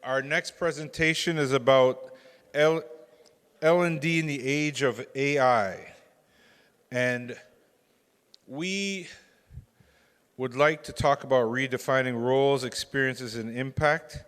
our next presentation is about L&D in the age of AI. And we would like to talk about redefining roles, experiences, and impact.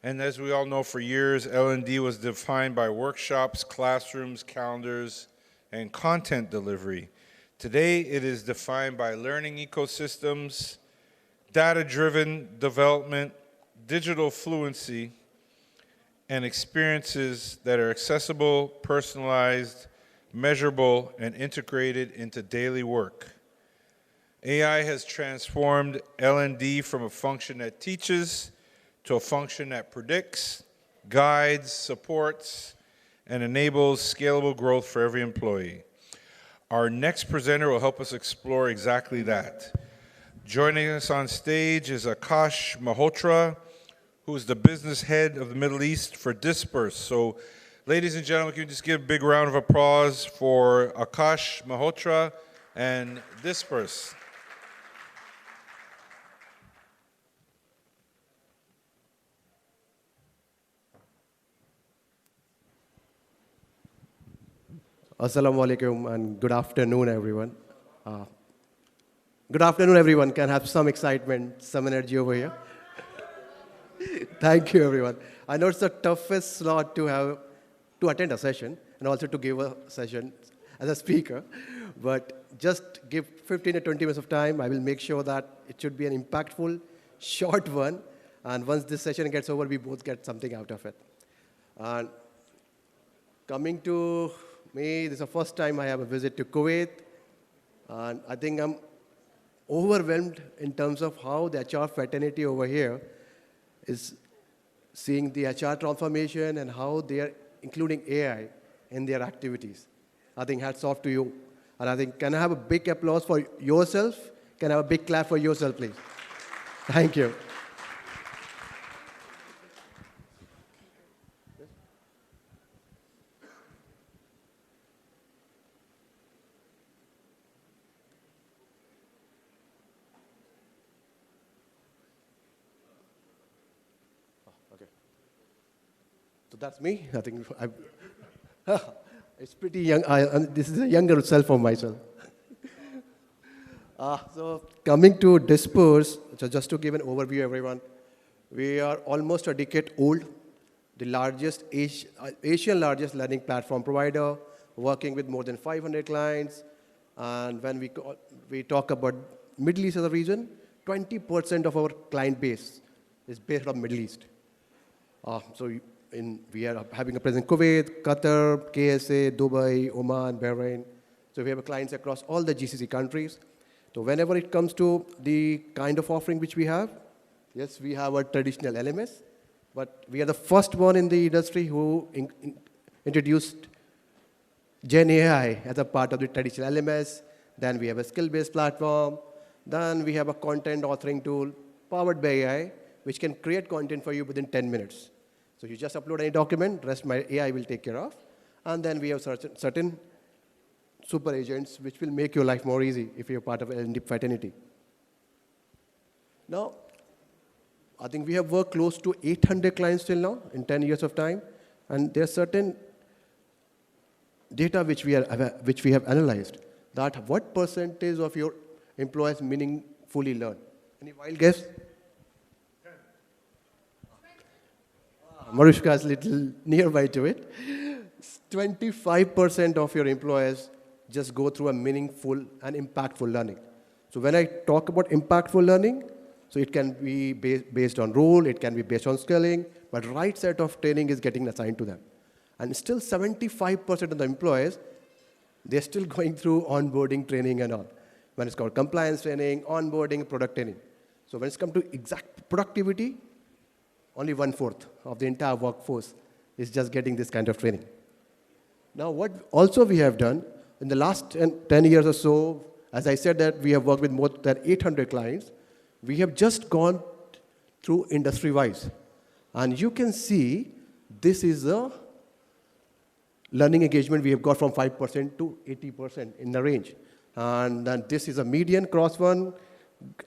And as we all know, for years, L&D was defined by workshops, classrooms, calendars, and content delivery. Today, it is defined by learning ecosystems, data-driven development, digital fluency, and experiences that are accessible, personalized, measurable, and integrated into daily work. AI has transformed L&D from a function that teaches to a function that predicts, guides, supports, and enables scalable growth for every employee. Our next presenter will help us explore exactly that. Joining us on stage is Akash Malhotra, who is the business head of the Middle East for Disprz. So, ladies and gentlemen, can you just give a big round of applause for Akash Malhotra and Disprz. Assalamu alaikum and good afternoon, everyone. Good afternoon, everyone. Can I have some excitement, some energy over here? Thank you, everyone. I know it's the toughest slot to attend a session and also to give a session as a speaker, but just give 15 to 20 minutes of time. I will make sure that it should be an impactful, short one, and once this session gets over, we both get something out of it. And coming to me, this is the first time I have a visit to Kuwait, and I think I'm overwhelmed in terms of how the HR fraternity over here is seeing the HR transformation and how they are including AI in their activities. I think hats off to you. And I think, can I have a big applause for yourself? Can I have a big clap for yourself, please? Thank you. So that's me. I think it's pretty young. This is a younger self of myself. So coming to Disprz, so just to give an overview, everyone, we are almost a decade old, the largest Asian largest learning platform provider, working with more than 500 clients. And when we talk about Middle East as a region, 20% of our client base is based on Middle East. We are having a presence in Kuwait, Qatar, KSA, Dubai, Oman, Bahrain. So we have clients across all the GCC countries. So whenever it comes to the kind of offering which we have, yes, we have a traditional LMS, but we are the first one in the industry who introduced Gen AI as a part of the traditional LMS. Then we have a skill-based platform. Then we have a content authoring tool powered by AI, which can create content for you within 10 minutes. So you just upload any document, rest my AI will take care of. And then we have certain super agents which will make your life more easy if you're part of L&D fraternity. Now, I think we have worked close to 800 clients till now in 10 years of time. And there's certain data which we have analyzed, that what percentage of your employees meaningfully learn? Any wild guess? Marushka is a little nearby to it. 25% of your employees just go through a meaningful and impactful learning. So when I talk about impactful learning, so it can be based on role, it can be based on skilling, but right set of training is getting assigned to them. And still 75% of the employees, they're still going through onboarding training and all. When it's called compliance training, onboarding, product training. So when it's come to exact productivity, only 1/4 of the entire workforce is just getting this kind of training. Now, what also we have done in the last 10 years or so, as I said that we have worked with more than 800 clients, we have just gone through industry-wise. And you can see this is a learning engagement we have got from 5% to 80% in the range. And then this is a median, cross one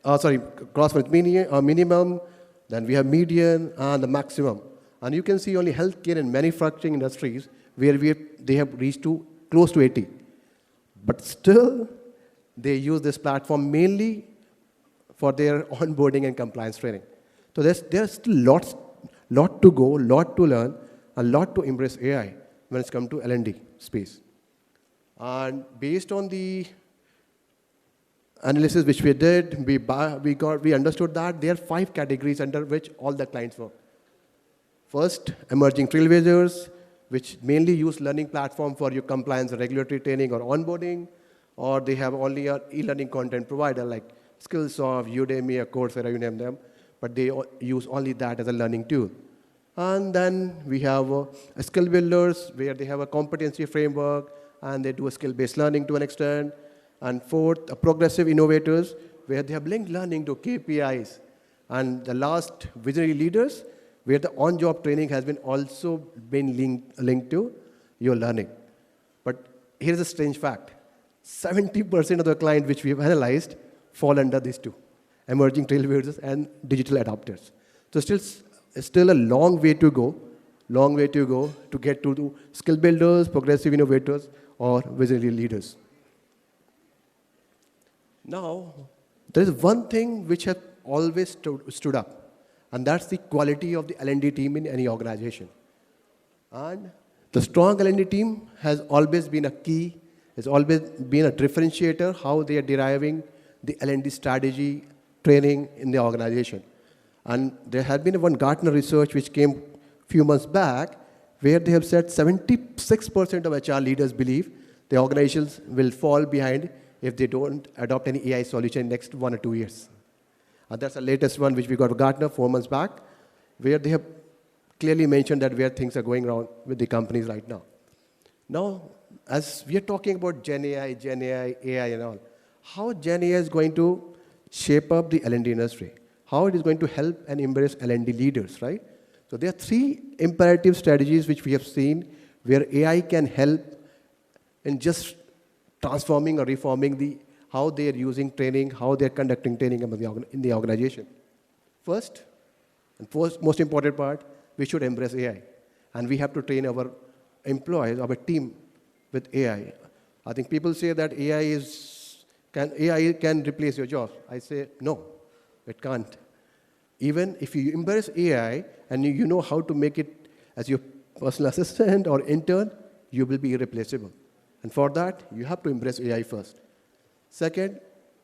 with minimum, then we have median and the maximum. And you can see only healthcare and manufacturing industries where they have reached to close to 80. But still, they use this platform mainly for their onboarding and compliance training. So there's still lot to go, lot to learn, a lot to embrace AI when it's come to L&D space. And based on the analysis which we did, we understood that there are 5 categories under which all the clients work. First, emerging trailblazers, which mainly use learning platform for your compliance, regulatory training, or onboarding, or they have only an e-learning content provider like Skillsoft, Udemy, or Coursera, you name them, but they use only that as a learning tool. And then we have skill builders, where they have a competency framework, and they do a skill-based learning to an extent. And fourth, progressive innovators, where they have linked learning to KPIs. And the last, visionary leaders, where the on-job training has been also been linked to your learning. But here's a strange fact. 70% of the clients which we have analyzed fall under these two, emerging trailblazers and digital adopters. So still a long way to go to get to skill builders, progressive innovators, or visionary leaders. Now, there is one thing which has always stood up, and that's the quality of the L&D team in any organization. And the strong L&D team has always been a key, has always been a differentiator how they are deriving the L&D strategy training in the organization. And there had been one Gartner research which came a few months back, where they have said 76% of HR leaders believe the organizations will fall behind if they don't adopt any AI solution in the next 1 or 2 years. And that's the latest one which we got from Gartner 4 months back, where they have clearly mentioned that where things are going around with the companies right now. Now, as we are talking about Gen AI, AI and all, how Gen AI is going to shape up the L&D industry, how it is going to help and embrace L&D leaders, right? So there are 3 imperative strategies which we have seen where AI can help in just transforming or reforming how they are using training, how they are conducting training in the organization. First, and most important part, we should embrace AI. And we have to train our employees, our team with AI. I think people say that AI can replace your job. I say, no, it can't. Even if you embrace AI and you know how to make it as your personal assistant or intern, you will be irreplaceable. And for that, you have to embrace AI first. Second,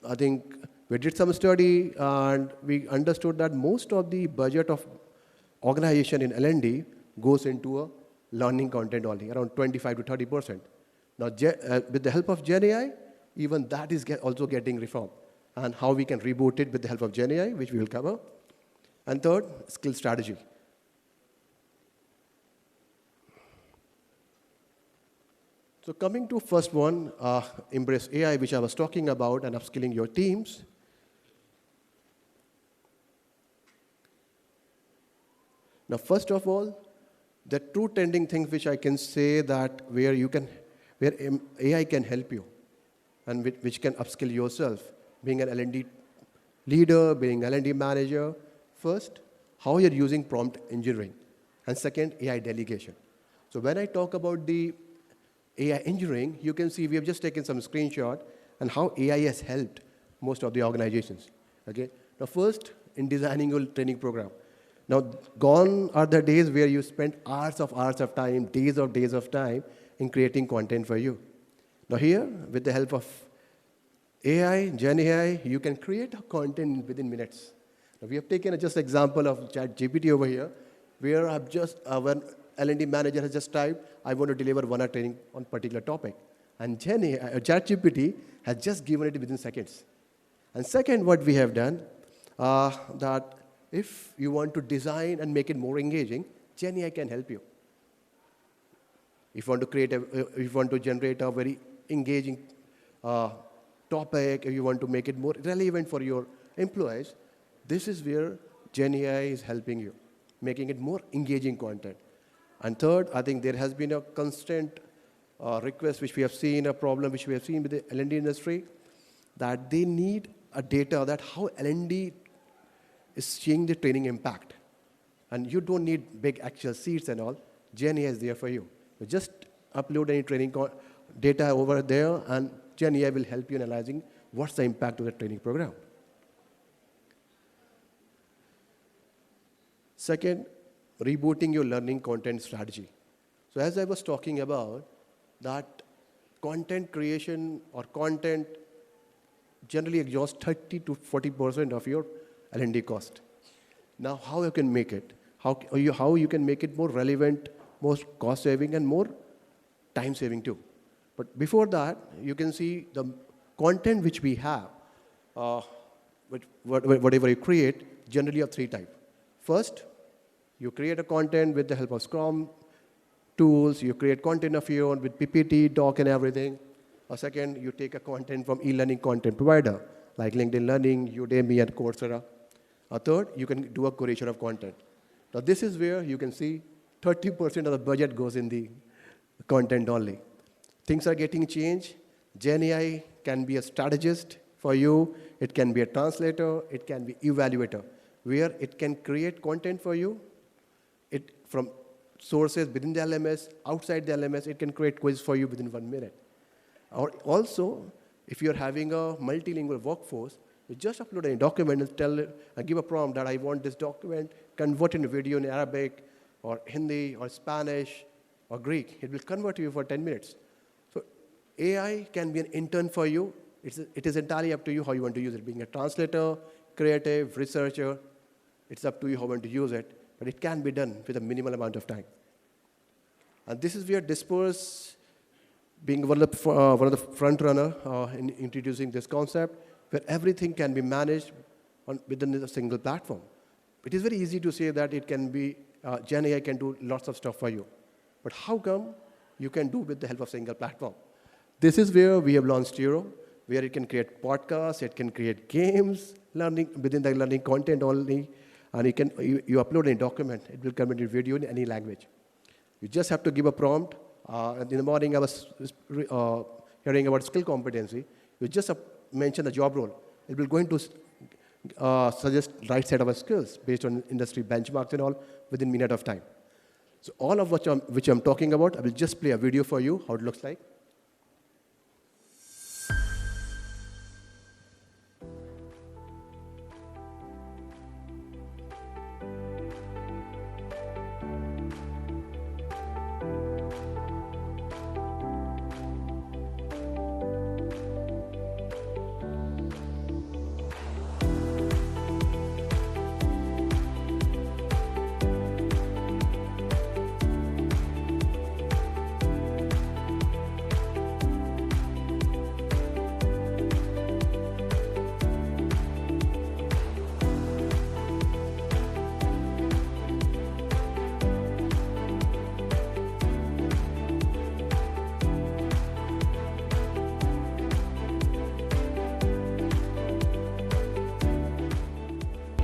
I think we did some study and we understood that most of the budget of organization in L&D goes into a learning content only, around 25 to 30%. Now, with the help of Gen AI, even that is also getting reformed. And how we can reboot it with the help of Gen AI, which we will cover. And third, skill strategy. So coming to first one, embrace AI, which I was talking about, and upskilling your teams. Now, first of all, the two trending things which I can say that where AI can help you, and which can upskill yourself, being an L&D leader, being an L&D manager. First, how you're using prompt engineering, and second, AI delegation. So when I talk about the AI engineering, you can see we have just taken some screenshot and how AI has helped most of the organizations. Okay. Now, first, in designing your training program. Now, gone are the days where you spend hours of time, days of time in creating content for you. Now, here, with the help of AI, Gen AI, you can create a content within minutes. Now, we have taken just example of ChatGPT over here, where I've just when L&D manager has just typed, I want to deliver 1 hour training on a particular topic. And ChatGPT has just given it within seconds. And second, what we have done, that if you want to design and make it more engaging, Gen AI can help you. If you want to generate a very engaging topic, if you want to make it more relevant for your employees, this is where Gen AI is helping you, making it more engaging content. And third, I think there has been a constant request which we have seen, a problem which we have seen with the L&D industry, that they need a data that how L&D is seeing the training impact. And you don't need big Excel sheets and all. GenAI is there for you. You just upload any training data over there, and GenAI will help you in analyzing what's the impact of the training program. Second, rebooting your learning content strategy. So as I was talking about, that content creation or content generally exhausts 30 to 40% of your L&D cost. Now, how you can make it? How you can make it more relevant, more cost-saving, and more time-saving too. But before that, you can see the content which we have, whatever you create, generally of three types. First, you create a content with the help of Scrum tools. You create content of your own with PPT, doc, and everything. Or second, you take a content from e-learning content provider, like LinkedIn Learning, Udemy, and Coursera. Or third, you can do a curation of content. Now, this is where you can see 30% of the budget goes in the content only. Things are getting changed. GenAI can be a strategist for you. It can be a translator. It can be evaluator, where it can create content for you. It from sources within the LMS, outside the LMS, it can create quiz for you within 1 minute. Or also, if you're having a multilingual workforce, you just upload a document and give a prompt that I want this document, convert into video in Arabic, or Hindi, or Spanish, or Greek. It will convert you for 10 minutes. So AI can be an intern for you. It is entirely up to you how you want to use it. Being a translator, creative, researcher, it's up to you how you want to use it. But it can be done with a minimal amount of time. And this is where Disprz, being one of the front runner in introducing this concept, where everything can be managed within a single platform. It is very easy to say that it can be, GenAI can do lots of stuff for you. But how come you can do with the help of single platform? This is where we have launched Euro, where it can create podcasts, it can create games, learning within the learning content only, and you upload a document, it will convert into video in any language. You just have to give a prompt. In the morning, I was hearing about skill competency. You just mention the job role. It will going to suggest right set of skills based on industry benchmarks and all within a minute of time. So all of which I'm talking about, I will just play a video for you, how it looks like.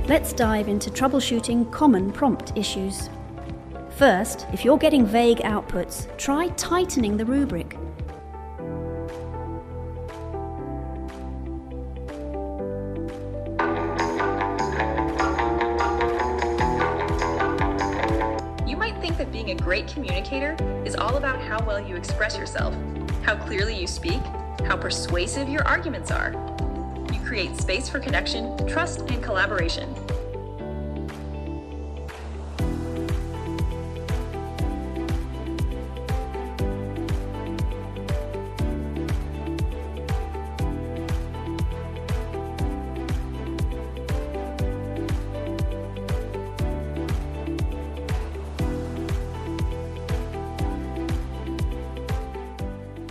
Let's dive into troubleshooting common prompt issues. First, if you're getting vague outputs, try tightening the rubric. You might think that being a great communicator is all about how well you express yourself, how clearly you speak, how persuasive your arguments are. You create space for connection, trust, and collaboration.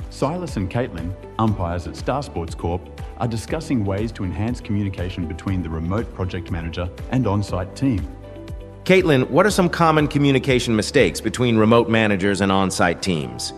Silas and Caitlin, umpires at Star Sports Corp, are discussing ways to enhance communication between the remote project manager and on-site team. Caitlin, what are some common communication mistakes between remote managers and on-site teams?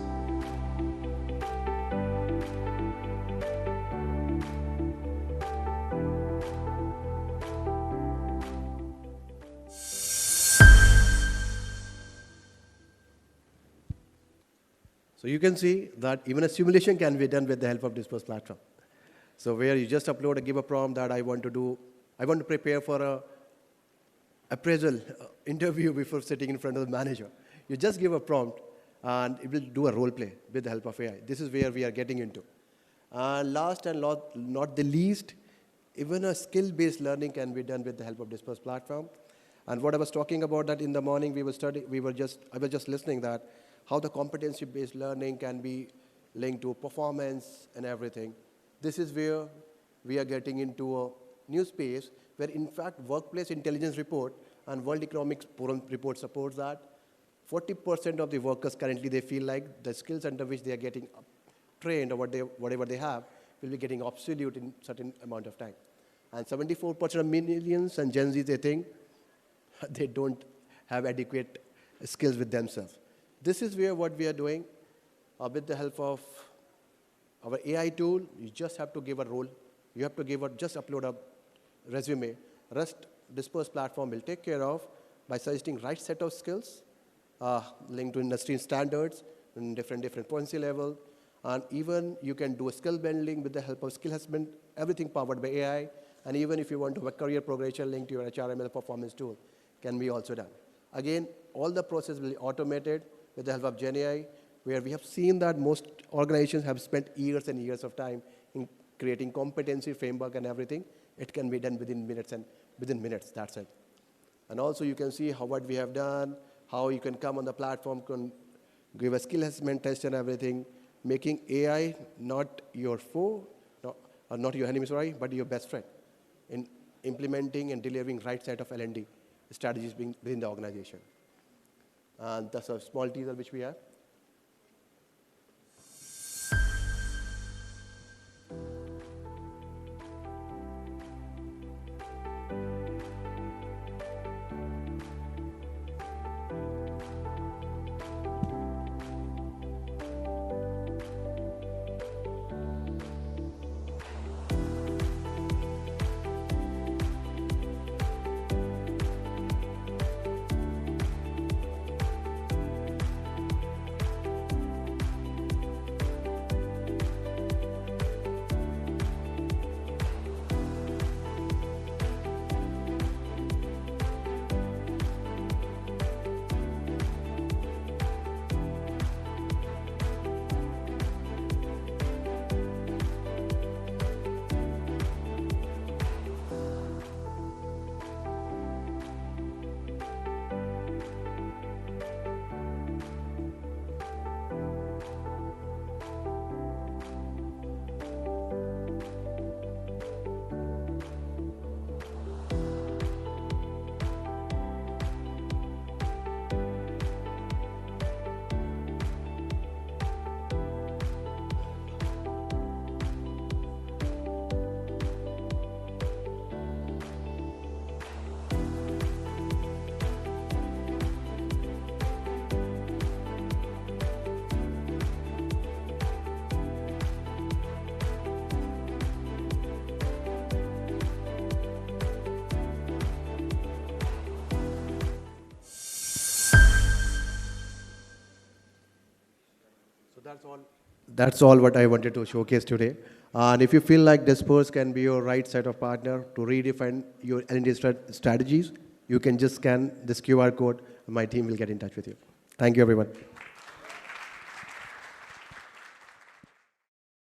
So you can see that even a simulation can be done with the help of Disprz platform. So where you just upload give a prompt that I want to prepare for appraisal interview before sitting in front of the manager. You just give a prompt, and it will do a role play with the help of AI. This is where we are getting into. And last and not the least, even a skill-based learning can be done with the help of Disprz platform. And what I was talking about that in the morning, I was just listening that how the competency-based learning can be linked to performance and everything. This is where we are getting into a new space where, in fact, Workplace Intelligence Report and World Economic Forum report supports that 40% of the workers currently, they feel like the skills under which they are getting trained or whatever they have will be getting obsolete in certain amount of time. And 74% of millennials and Gen Z, they think they don't have adequate skills with themselves. This is where what we are doing with the help of our AI tool. You just have to give a role. You have to just upload a resume. Rest Disprz platform will take care of by suggesting right set of skills linked to industry standards in different policy level. And even you can do a skill building with the help of skill assessment, everything powered by AI. And even if you want to have a career progression linked to your HRML performance tool, can be also done. Again, all the process will be automated with the help of GenAI, where we have seen that most organizations have spent years and years of time in creating competency framework and everything. It can be done within minutes, that's it. And also you can see what we have done, how you can come on the platform, can give a skill assessment test and everything, making AI not your foe, or not your enemy, sorry, but your best friend in implementing and delivering right set of L&D strategies within the organization. And that's a small teaser which we have. That's all what I wanted to showcase today. And if you feel like Disprz can be your right set of partner to redefine your L&D strategies, you can just scan this QR code and my team will get in touch with you. Thank you, everyone.